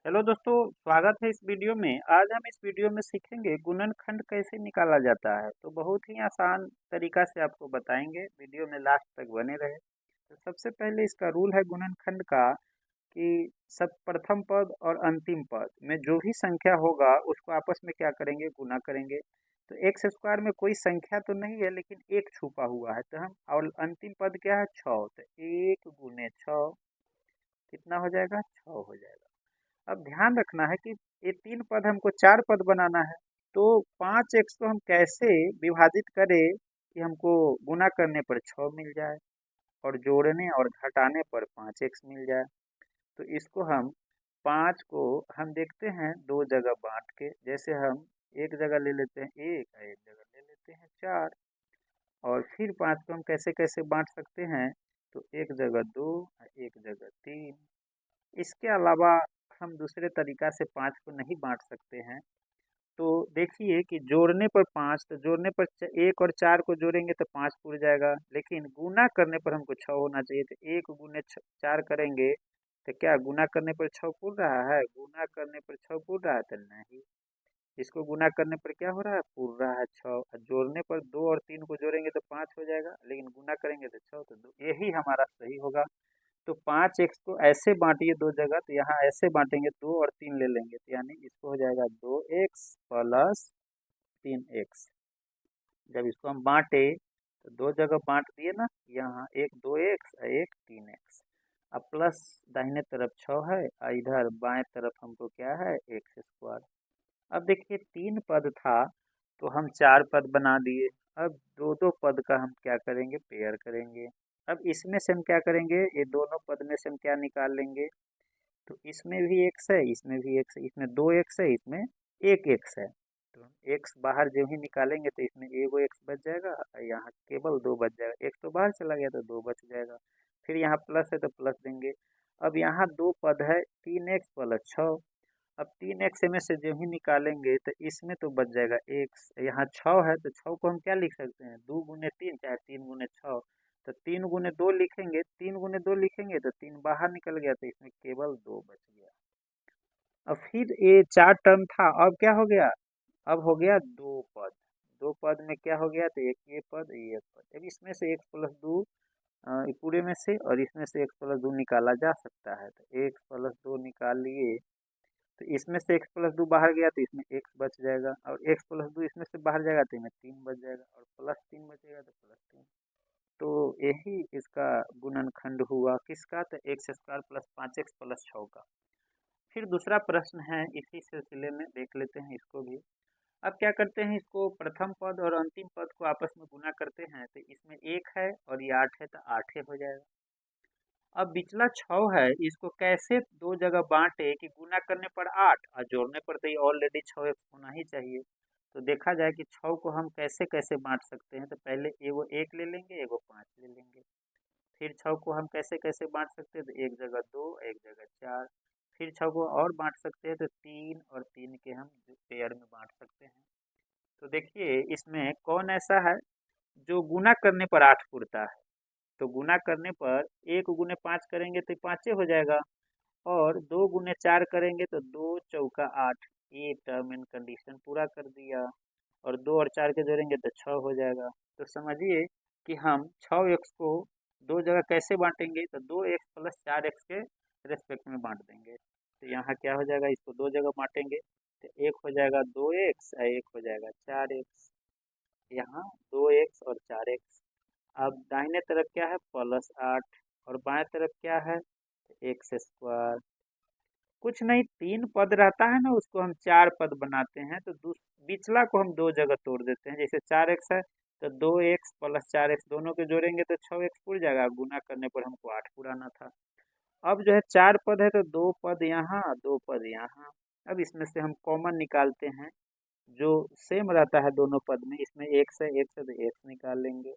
Hello दोस्तों, स्वागत है इस वीडियो में। आज हम इस वीडियो में सीखेंगे गुणनखंड कैसे निकाला जाता है। तो बहुत ही आसान तरीका से आपको बताएंगे, वीडियो में लास्ट तक बने रहे। तो सबसे पहले इसका रूल है गुणनखंड का कि सब प्रथम पद और अंतिम पद में जो भी संख्या होगा उसको आपस में क्या करेंगे, गुना करेंगे। तो एक्स स्क्वायर में कोई संख्या तो नहीं है लेकिन एक छुपा हुआ है, तो हम और अंतिम पद क्या है, 6। तो 1 गुने 6 कितना हो जाएगा, 6 हो जाएगा। अब ध्यान रखना है कि ये 3 पद हमको 4 पद बनाना है। तो 5x को हम कैसे विभाजित करें कि हमको गुना करने पर 6 मिल जाए और जोड़ने और घटाने पर 5x मिल जाए। तो इसको हम 5 को हम देखते हैं दो जगह बांट के, जैसे हम एक जगह ले लेते हैं 1 और एक जगह ले लेते हैं 4। और फिर 5 को हम कैसे कैसे बांट सकते हैं, तो एक जगह 2 और एक जगह 3। इसके अलावा हम दूसरे तरीका से 5 को नहीं बांट सकते हैं। तो देखिए कि जोड़ने पर 5, तो जोड़ने पर 1 और 4 को जोड़ेंगे तो 5 पूर जाएगा, लेकिन गुना करने पर हमको 6 होना चाहिए। तो 1 गुने 4 करेंगे तो क्या गुना करने पर 6 पूर रहा है, गुना करने पर 6 पूर रहा है तो नहीं। इसको गुना करने पर क्या हो रहा है, पूर रहा है 6। और जोड़ने पर 2 और 3 को जोड़ेंगे तो 5 हो जाएगा, लेकिन गुना करेंगे तो 6, तो 2, यही हमारा सही होगा। तो 5x को ऐसे बांटिए दो जगह, तो यहाँ ऐसे बांटेंगे 2 और 3 ले लेंगे, तो यानी इसको हो जाएगा 2x प्लस 3x। जब इसको हम बांटे तो दो जगह बांट दिए ना, यहाँ एक 2x और एक 3x। अब प्लस दाहिने तरफ 6 है और इधर बाएं तरफ हमको क्या है, एक्स स्क्वायर। अब देखिए 3 पद था तो हम 4 पद बना दिए। अब दो दो पद का हम क्या करेंगे, पेयर करेंगे। अब इसमें से हम क्या करेंगे, ये दोनों पद में से हम क्या निकाल लेंगे, तो इसमें भी एक्स है, इसमें भी एक्स है, इसमें 2x है, इसमें एक एक्स है। तो एक्स बाहर जो ही निकालेंगे तो इसमें एगो एक्स बच जाएगा और यहाँ केवल 2 बच जाएगा। एक तो बाहर चला गया तो 2 बच जाएगा। फिर यहाँ प्लस है तो प्लस देंगे। अब यहाँ 2 पद है, 3x प्लस 6। अब 3x में से जो ही निकालेंगे तो इसमें तो बच जाएगा एक्स। यहाँ 6 है तो 6 को हम क्या लिख सकते हैं, 2 गुने 3 चाहे 3 गुने 6। तो 3 गुने 2 लिखेंगे, 3 गुने 2 लिखेंगे तो 3 बाहर निकल गया तो इसमें केवल 2 बच गया। अब फिर ये 4 टर्म था, अब क्या हो गया, अब हो गया 2 पद। 2 पद में क्या हो गया, तो एक ये पद ये पद। अब इसमें से x+2 पूरे में से, और इसमें से x+2 निकाला जा सकता है, तो x+2 निकाल लिए। तो इसमें से x+2 बाहर गया तो इसमें x बच जाएगा, और x+2 इसमें से बाहर जाएगा तो इसमें 3 बच जाएगा, और +3 बचेगा तो +3। तो यही इसका गुणनखंड हुआ किसका, तो x² प्लस 5x प्लस 6 का। फिर दूसरा प्रश्न है इसी सिलसिले में, देख लेते हैं इसको भी। अब क्या करते हैं, इसको प्रथम पद और अंतिम पद को आपस में गुना करते हैं, तो इसमें 1 है और ये 8 है तो 8 हो जाएगा। अब बिचला 6 है, इसको कैसे दो जगह बांटे कि गुना करने पर 8 और जोड़ने पर तो ये ऑलरेडी 6x होना ही चाहिए। तो देखा जाए कि 6 को हम कैसे कैसे बांट सकते हैं, तो पहले एगो 1 ले लेंगे, एगो 5 ले लेंगे। फिर 6 को हम कैसे कैसे बांट सकते हैं, तो एक जगह 2 एक जगह 4। फिर 6 को और बांट सकते हैं, तो 3 और 3 के हम पेयर में बांट सकते हैं। तो देखिए इसमें कौन ऐसा है जो गुना करने पर 8 पुरता है। तो गुना करने पर 1 गुने 5 करेंगे तो 5 हो जाएगा, और 2 गुने 4 करेंगे तो 2 चौका 8। ये टर्म एंड कंडीशन पूरा कर दिया, और 2 और 4 के जोड़ेंगे तो 6 हो जाएगा। तो समझिए कि हम 6x को दो जगह कैसे बांटेंगे, तो 2x प्लस 4x के रेस्पेक्ट में बांट देंगे। तो यहाँ क्या हो जाएगा, इसको दो जगह बांटेंगे तो एक हो जाएगा 2x और एक हो जाएगा 4x। यहाँ 2x और 4x। अब दाहिने तरफ क्या है, +8, और बाएं तरफ क्या है, x²। कुछ नहीं, 3 पद रहता है ना, उसको हम 4 पद बनाते हैं। तो बिचला को हम दो जगह तोड़ देते हैं, जैसे 4x है तो 2x प्लस 4x दोनों के जोड़ेंगे तो 6x पूर जाएगा, गुना करने पर हमको 8 पुराना था। अब जो है 4 पद है तो 2 पद यहाँ 2 पद यहाँ। अब इसमें से हम कॉमन निकालते हैं, जो सेम रहता है दोनों पद में। इसमें x है तो x निकाल लेंगे।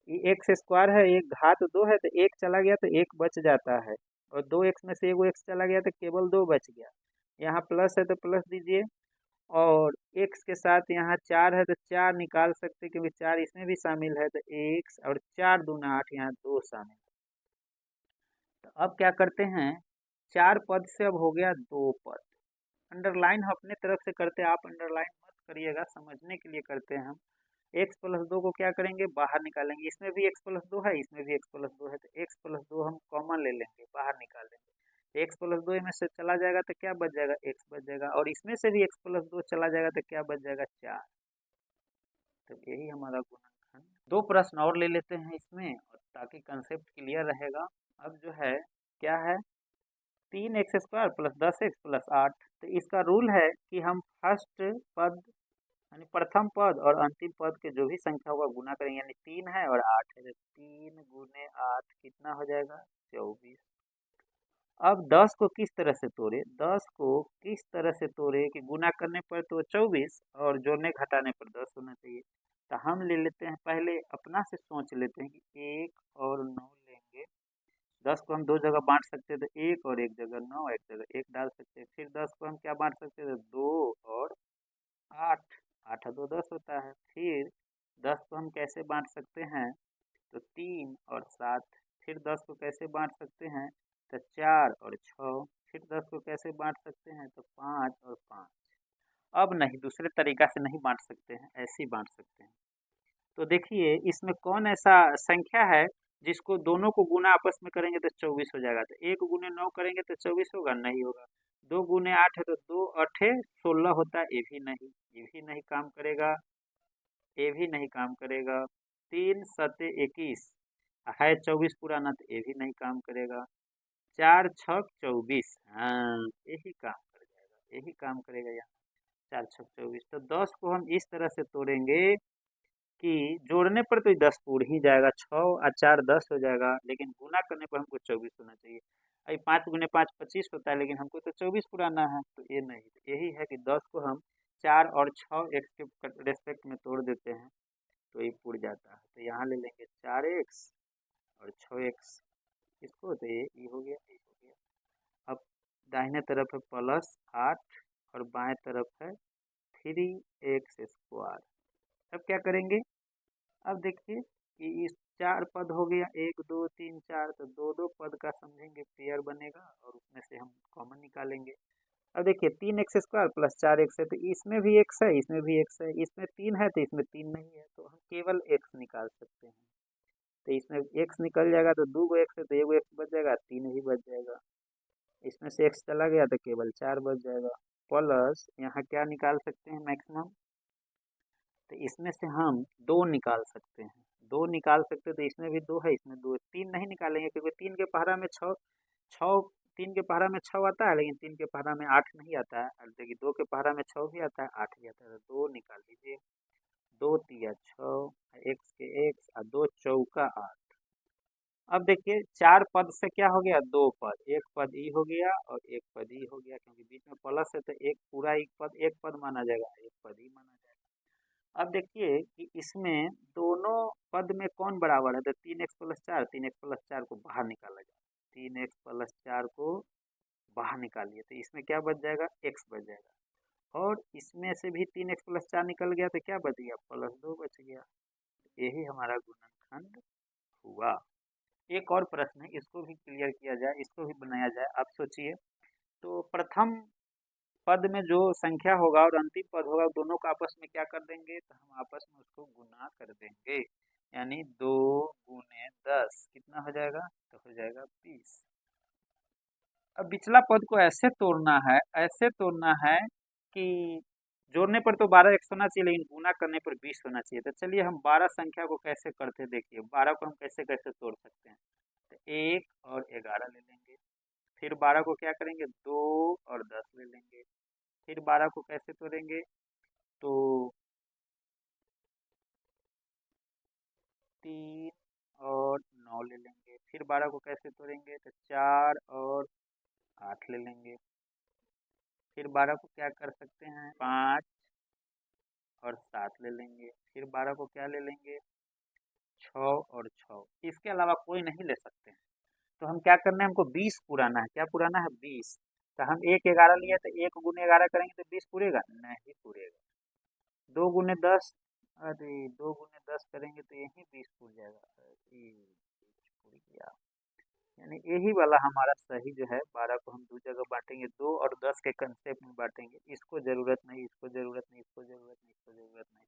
ये x² है, एक घात 2 है तो एक चला गया तो एक बच जाता है, और 2x में से एगो x चला गया तो केवल 2 बच गया। यहाँ प्लस है तो प्लस दीजिए, और x के साथ यहाँ 4 है तो 4 निकाल सकते हैं, क्योंकि 4 इसमें भी शामिल है, तो x और 4 दूना 8, यहाँ 2 शामिल है। तो अब क्या करते हैं, 4 पद से अब हो गया 2 पद। अंडरलाइन हम अपने तरफ से करते हैं, आप अंडरलाइन मत करिएगा, समझने के लिए करते हैं हम। x प्लस 2 को क्या करेंगे, बाहर निकालेंगे। इसमें भी x प्लस 2 है, इसमें भी x प्लस 2 है, तो x प्लस 2 हम कॉमन ले लेंगे, बाहर निकाल लेंगे। x प्लस 2 में से चला जाएगा तो क्या बच जाएगा, x बच जाएगा, और इसमें से भी x प्लस 2 चला जाएगा तो क्या बच जाएगा, 4। तो यही हमारा गुणनखंड। दो प्रश्न और ले लेते हैं इसमें, और ताकि कंसेप्ट क्लियर रहेगा। अब जो है क्या है, 3x² प्लस 10x प्लस 8। तो इसका रूल है कि हम फर्स्ट पद यानी प्रथम पद और अंतिम पद के जो भी संख्या होगा गुना करेंगे, यानी 3 है और 8 है, तो 3 गुने 8 कितना हो जाएगा, 24। अब 10 को किस तरह से तोड़े, 10 को किस तरह से तोड़े कि गुना करने पर तो 24 और जोड़ने घटाने पर 10 होना चाहिए। तो हम ले लेते हैं, पहले अपना से सोच लेते हैं कि 1 और 9 लेंगे। 10 को हम दो जगह बांट सकते हैं, तो 1 और 1 जगह 9, एक जगह 1 डाल सकते हैं। फिर 10 को हम क्या बांट सकते हैं, तो 2 और 8, 8 और 2 10 होता है। फिर 10 को हम कैसे बांट सकते हैं, तो 3 और 7। फिर 10 को कैसे बांट सकते हैं, तो 4 और 6। फिर 10 को कैसे बांट सकते हैं, तो 5 और 5। अब नहीं, दूसरे तरीका से नहीं बांट सकते हैं, ऐसे ही बांट सकते हैं। तो देखिए इसमें कौन ऐसा संख्या है जिसको दोनों को गुना आपस में करेंगे तो 24 हो जाएगा। तो 1 गुने 9 करेंगे तो 24 होगा, नहीं होगा। 2 गुने 8 है तो 2 8 16 होता है, ये भी नहीं, ये भी नहीं काम करेगा, ये भी नहीं काम करेगा। 3 सते 21 है 24 पुराना, तो ये भी नहीं काम करेगा। 4 छक 24, हाँ यही काम कर जाएगा, यही काम करेगा यहाँ। 4 छक 24। तो 10 को हम इस तरह से तोड़ेंगे कि जोड़ने पर तो 10 उड़ ही जाएगा, 6 और 4 10 हो जाएगा, लेकिन गुना करने पर हमको 24 होना चाहिए। अभी 5 गुने 5 25 होता है, लेकिन हमको तो 24 पुराना है, तो ये नहीं। तो यही है कि 10 को हम 4 और 6 एक्स के रेस्पेक्ट में तोड़ देते हैं, तो ये उड़ जाता है। तो यहाँ ले लेंगे 4x और 6x, इसको तो ये हो गया, ये हो गया। अब दाहिने तरफ है +8 और बाएं तरफ है 3x²। अब क्या करेंगे, अब देखिए कि इस 4 पद हो गया, 1 2 3 4, तो दो दो पद का समझेंगे पेयर बनेगा और उसमें से हम कॉमन निकालेंगे। अब देखिए 3x² प्लस 4x है, तो इसमें भी x है, इसमें भी x है, इसमें 3 है तो इसमें 3 नहीं है, तो हम केवल x निकाल सकते हैं। तो इसमें x निकल जाएगा तो 2 x है, तो 1 x बच जाएगा, 3 ही बच जाएगा। इसमें से x चला गया तो केवल 4 बच जाएगा। प्लस यहाँ क्या निकाल सकते हैं मैक्सिमम, तो इसमें से हम 2 निकाल सकते हैं, 2 निकाल सकते हैं। तो इसमें भी 2 है, इसमें 2 है, 3 नहीं निकालेंगे क्योंकि 3 के पहरा में 6 6 3 के पहरा में 6 आता है, लेकिन 3 के पहरा में 8 नहीं आता है। और देखिए 2 के पहरा में 6 भी आता है, 8 भी आता है, तो 2 निकाल लीजिए। 2 तिया 6, x के x और 2 चौका 8। अब देखिए 4 पद से क्या हो गया, 2 पद, एक पद ई हो गया और एक पद ई हो गया, क्योंकि बीच में प्लस है तो एक पूरा एक पद माना जाएगा, एक पद ही माना जाएगा। अब देखिए कि इसमें दोनों पद में कौन बराबर है, तो 3x प्लस 4, 3x प्लस 4 को बाहर निकाला जाए, 3x प्लस 4 को बाहर निकालिए, तो इसमें क्या बच जाएगा, x बच जाएगा। और इसमें से भी 3x प्लस 4 निकल गया तो क्या बच गया, +2 बच गया। यही हमारा गुणनखंड हुआ। एक और प्रश्न है, इसको भी क्लियर किया जाए, इसको भी बनाया जाए। आप सोचिए, तो प्रथम पद में जो संख्या होगा और अंतिम पद होगा, दोनों को आपस में क्या कर देंगे, तो हम आपस में उसको गुना कर देंगे, यानी 2 गुने 10 कितना हो जाएगा, तो हो जाएगा 20। अब पिछला पद को ऐसे तोड़ना है, ऐसे तोड़ना है कि जोड़ने पर तो 12 x होना चाहिए, लेकिन गुना करने पर 20 होना चाहिए। तो चलिए हम 12 संख्या को कैसे करते हैं, देखिए 12 को हम कैसे कैसे तोड़ सकते हैं। तो 1 और 11 ले लेंगे, फिर 12 को क्या करेंगे, 2 और 10 ले लेंगे। फिर 12 को कैसे तोड़ेंगे, तो 3 और 9 ले लेंगे। फिर 12 को कैसे तोड़ेंगे, तो 4 और 8 ले लेंगे। फिर 12 को क्या कर सकते हैं, 5 और 7 ले लेंगे। फिर 12 को क्या ले लेंगे, 6 और 6। इसके अलावा कोई नहीं ले सकते हैं। तो हम क्या करना है, हमको 20 पुराना है, क्या पुराना है, 20। तो हम 1 11 लिए, तो 1 गुने 11 करेंगे तो 20 पूरेगा, नहीं पूरेगा। 2 गुने 10, अरे 2 गुने 10 करेंगे तो यही 20 पूर जाएगा, अरे 20 पूर गया। यानी यही वाला हमारा सही जो है 12 को हम दो जगह बांटेंगे, 2 और 10 के कंसेप्ट में बांटेंगे। इसको ज़रूरत नहीं, इसको ज़रूरत नहीं, इसको ज़रूरत नहीं, इसको ज़रूरत नहीं,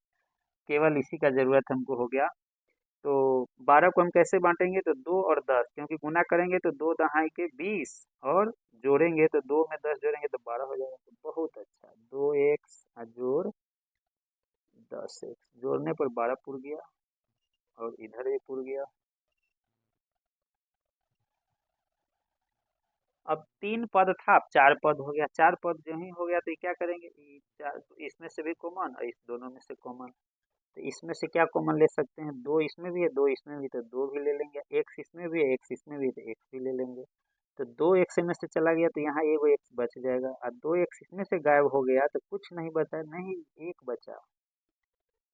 केवल इसी का ज़रूरत हमको हो गया। तो 12 को हम कैसे बांटेंगे, तो 2 और 10, क्योंकि गुना करेंगे तो 2 दहाई के 20 और जोड़ेंगे तो 2 में 10 जोड़ेंगे तो 12 हो जाएगा। तो बहुत अच्छा, 2 एक्स जोड़ 10 एक्स जोड़ने पर 12 पुर गया और इधर भी पुर गया। अब 3 पद था, अब 4 पद हो गया। 4 पद जो ही हो गया तो ये क्या करेंगे, इसमें से भी कॉमन और इस दोनों में से कॉमन। तो इसमें से क्या कॉमन ले सकते हैं, 2 इसमें भी है, 2 इसमें भी, तो 2 भी ले लेंगे। एक्स इसमें भी है, एक्स इसमें भी है, तो एक्स भी ले लेंगे। तो 2 एक्स में से चला गया तो यहाँ एगो एक्स बच जाएगा, और 2 एक्स इसमें से गायब हो गया तो कुछ नहीं बचा, नहीं एक बचा।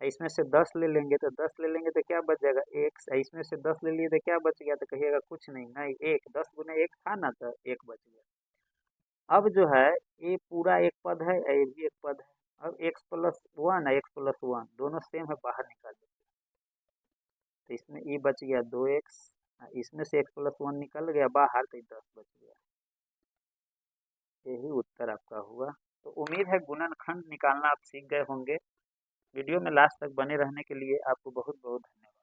इसमें से 10 ले लेंगे तो 10 ले लेंगे तो क्या बच जाएगा, एक्स। इसमें से 10 ले लिए तो क्या बच गया, तो कहिएगा कुछ नहीं, नहीं एक, 10 गुना एक था ना, तो एक बच गया। अब जो है ये पूरा एक पद है, ये भी एक पद है। अब एक्स प्लस वन है, एक्स प्लस वन दोनों सेम है, बाहर निकाल देते हैं। तो इसमें ये बच गया 2x, इसमें से एक्स प्लस वन निकल गया बाहर तो 10 बच गया। यही उत्तर आपका हुआ। तो उम्मीद है गुणनखंड निकालना आप सीख गए होंगे। वीडियो में लास्ट तक बने रहने के लिए आपको बहुत बहुत धन्यवाद।